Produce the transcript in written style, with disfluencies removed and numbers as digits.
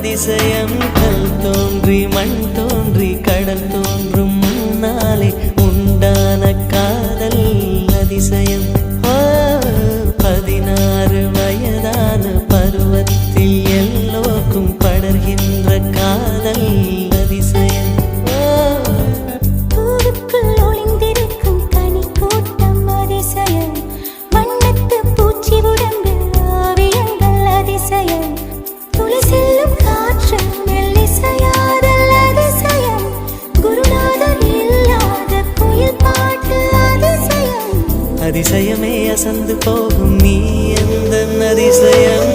அதிசயம் கல் தோன்றி மண் தோன்றி கடல் தோன்றும் முன்னாலே உண்டான காதல் அதிசயம் 16 வயதான பருவத்தில் எல்லோருக்கும் படர்கின்ற காதல் அதிசயம் பூவுக்குள் ஒளிந்திருக்கும் கனி கூட்டம் அதிசயம் வண்ணத்து பூச்சி உடம்பு ஆவியங்கள் அதிசயம் துளி செல்லும் காற்று மெல்லிசையாதல் அதிசயம் குருநாதர் இல்லாத குயில் பாட்டு அதிசயம் அதிசயமே அசந்து போகும் நீ எந்த அதிசயம்